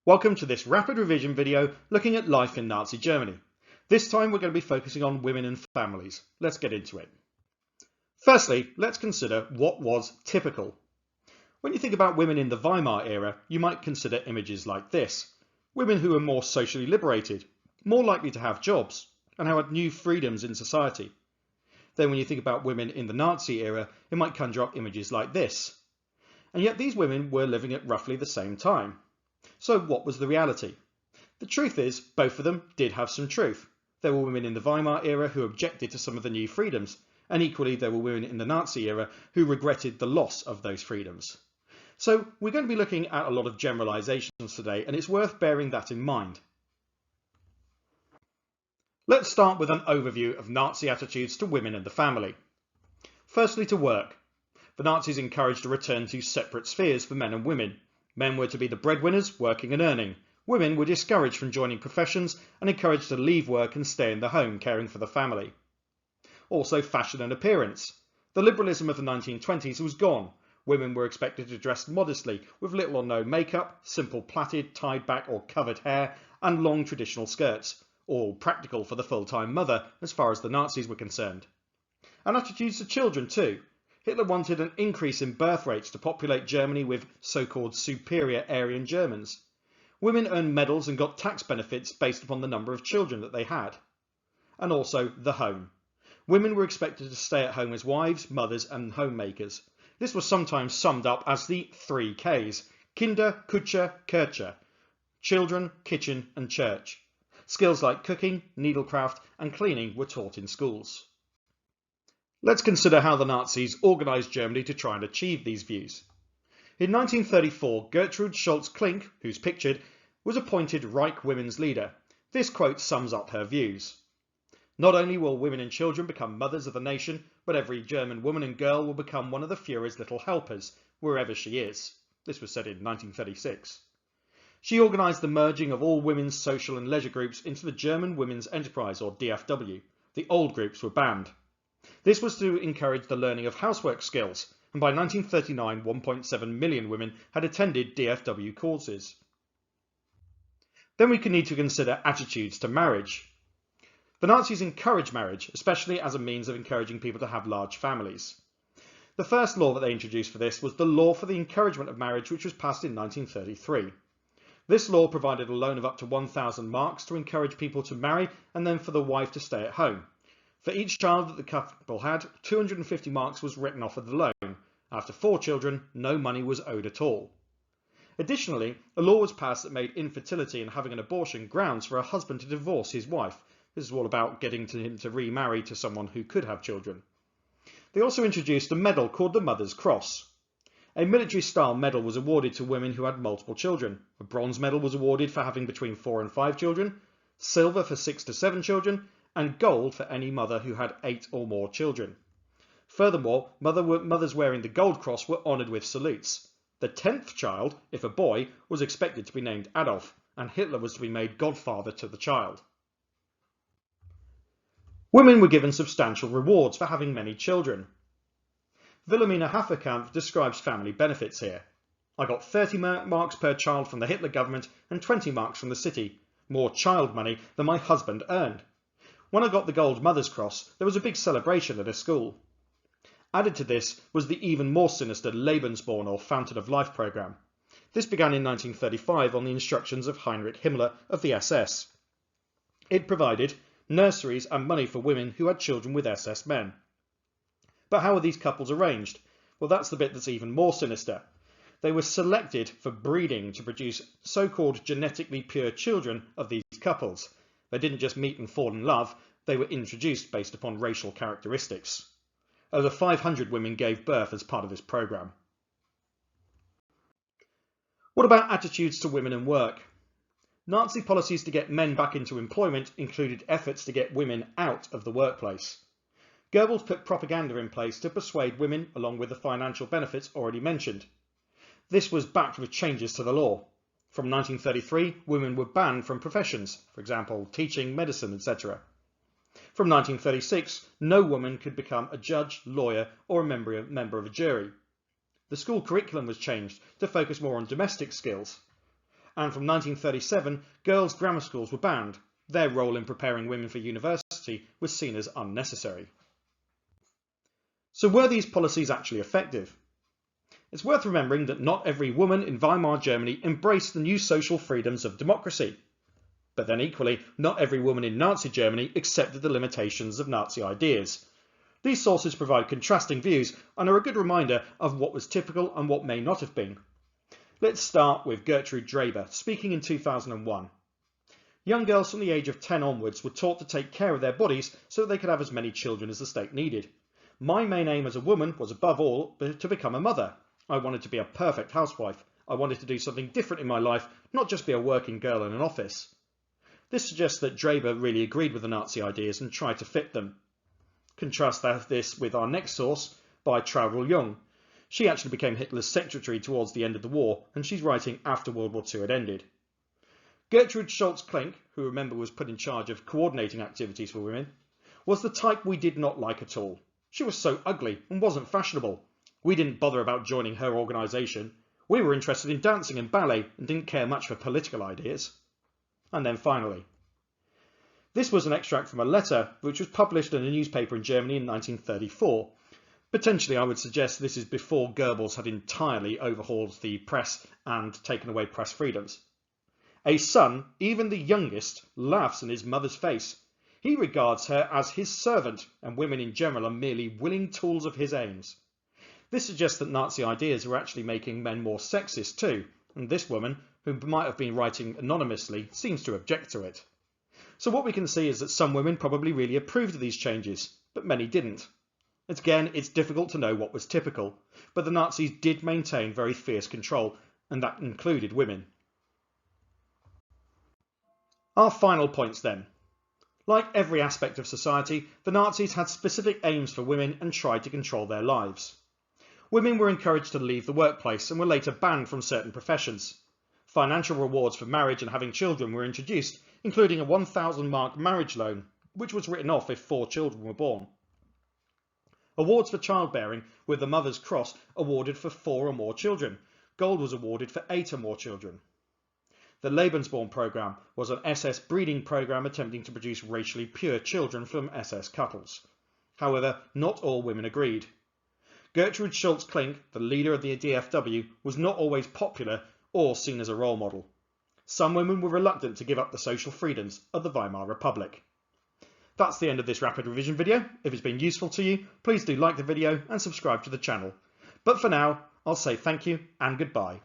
Welcome to this rapid revision video looking at life in Nazi Germany. This time we're going to be focusing on women and families. Let's get into it. Firstly, let's consider what was typical. When you think about women in the Weimar era, you might consider images like this. Women who were more socially liberated, more likely to have jobs, and who had new freedoms in society. Then when you think about women in the Nazi era, it might conjure up images like this. And yet these women were living at roughly the same time. So what was the reality? The truth is, both of them did have some truth. There were women in the Weimar era who objected to some of the new freedoms, and equally there were women in the Nazi era who regretted the loss of those freedoms. So we're going to be looking at a lot of generalizations today, and it's worth bearing that in mind. Let's start with an overview of Nazi attitudes to women and the family. Firstly, to work. The Nazis encouraged a return to separate spheres for men and women. Men were to be the breadwinners, working and earning. Women were discouraged from joining professions and encouraged to leave work and stay in the home, caring for the family. Also, fashion and appearance. The liberalism of the 1920s was gone. Women were expected to dress modestly, with little or no makeup, simple plaited, tied back or covered hair, and long traditional skirts, all practical for the full-time mother as far as the Nazis were concerned. And attitudes to children too. Hitler wanted an increase in birth rates to populate Germany with so-called superior Aryan Germans. Women earned medals and got tax benefits based upon the number of children that they had. And also the home. Women were expected to stay at home as wives, mothers and homemakers. This was sometimes summed up as the 3 Ks: Kinder, Kutscher, Kirche. Children, kitchen and church. Skills like cooking, needlecraft and cleaning were taught in schools. Let's consider how the Nazis organised Germany to try and achieve these views. In 1934, Gertrude Scholz-Klink, who's pictured, was appointed Reich Women's leader. This quote sums up her views. Not only will women and children become mothers of the nation, but every German woman and girl will become one of the Führer's little helpers, wherever she is. This was said in 1936. She organised the merging of all women's social and leisure groups into the German Women's Enterprise, or DFW. The old groups were banned. This was to encourage the learning of housework skills, and by 1939 1.7 million women had attended DFW courses. Then we need to consider attitudes to marriage. The Nazis encouraged marriage, especially as a means of encouraging people to have large families. The first law that they introduced for this was the Law for the Encouragement of Marriage, which was passed in 1933. This law provided a loan of up to 1,000 marks to encourage people to marry and then for the wife to stay at home. For each child that the couple had, 250 marks was written off of the loan. After 4 children, no money was owed at all. Additionally, a law was passed that made infertility and having an abortion grounds for a husband to divorce his wife. This is all about getting him to remarry to someone who could have children. They also introduced a medal called the Mother's Cross. A military-style medal was awarded to women who had multiple children. A bronze medal was awarded for having between 4 and 5 children, silver for 6 to 7 children, and gold for any mother who had 8 or more children. Furthermore, mothers wearing the gold cross were honoured with salutes. The 10th child, if a boy, was expected to be named Adolf, and Hitler was to be made godfather to the child. Women were given substantial rewards for having many children. Wilhelmina Haferkamp describes family benefits here. I got 30 marks per child from the Hitler government and 20 marks from the city, more child money than my husband earned. When I got the Gold Mother's Cross, there was a big celebration at a school. Added to this was the even more sinister Lebensborn, or Fountain of Life programme. This began in 1935 on the instructions of Heinrich Himmler of the SS. It provided nurseries and money for women who had children with SS men. But how were these couples arranged? Well, that's the bit that's even more sinister. They were selected for breeding to produce so-called genetically pure children of these couples. They didn't just meet and fall in love, they were introduced based upon racial characteristics. Over 500 women gave birth as part of this programme. What about attitudes to women and work? Nazi policies to get men back into employment included efforts to get women out of the workplace. Goebbels put propaganda in place to persuade women, along with the financial benefits already mentioned. This was backed with changes to the law. From 1933, women were banned from professions, for example, teaching, medicine, etc. From 1936, no woman could become a judge, lawyer, or a member of a jury. The school curriculum was changed to focus more on domestic skills. and from 1937 girls' grammar schools were banned. Their role in preparing women for university was seen as unnecessary. So were these policies actually effective? It's worth remembering that not every woman in Weimar Germany embraced the new social freedoms of democracy. But then equally, not every woman in Nazi Germany accepted the limitations of Nazi ideas. These sources provide contrasting views and are a good reminder of what was typical and what may not have been. Let's start with Gertrude Draber, speaking in 2001. Young girls from the age of 10 onwards were taught to take care of their bodies so that they could have as many children as the state needed. My main aim as a woman was above all to become a mother. I wanted to be a perfect housewife. I wanted to do something different in my life, not just be a working girl in an office. This suggests that Draber really agreed with the Nazi ideas and tried to fit them. Contrast this with our next source by Traudl Jung. She actually became Hitler's secretary towards the end of the war, and she's writing after World War II had ended. Gertrude Scholz-Klink, who remember was put in charge of coordinating activities for women, was the type we did not like at all. She was so ugly and wasn't fashionable. We didn't bother about joining her organisation. We were interested in dancing and ballet and didn't care much for political ideas. And then finally, this was an extract from a letter which was published in a newspaper in Germany in 1934. Potentially, I would suggest this is before Goebbels had entirely overhauled the press and taken away press freedoms. A son, even the youngest, laughs in his mother's face. He regards her as his servant, and women in general are merely willing tools of his aims. This suggests that Nazi ideas were actually making men more sexist too, and this woman, who might have been writing anonymously, seems to object to it. So what we can see is that some women probably really approved of these changes, but many didn't. Again, it's difficult to know what was typical, but the Nazis did maintain very fierce control, and that included women. Our final points then. Like every aspect of society, the Nazis had specific aims for women and tried to control their lives. Women were encouraged to leave the workplace and were later banned from certain professions. Financial rewards for marriage and having children were introduced, including a 1,000 mark marriage loan, which was written off if 4 children were born. Awards for childbearing, with the Mother's Cross awarded for 4 or more children. Gold was awarded for 8 or more children. The Lebensborn programme was an SS breeding programme attempting to produce racially pure children from SS couples. However, not all women agreed. Gertrude Scholz-Klink, the leader of the DFW, was not always popular or seen as a role model. Some women were reluctant to give up the social freedoms of the Weimar Republic. That's the end of this rapid revision video. If it's been useful to you, please do like the video and subscribe to the channel. But for now, I'll say thank you and goodbye.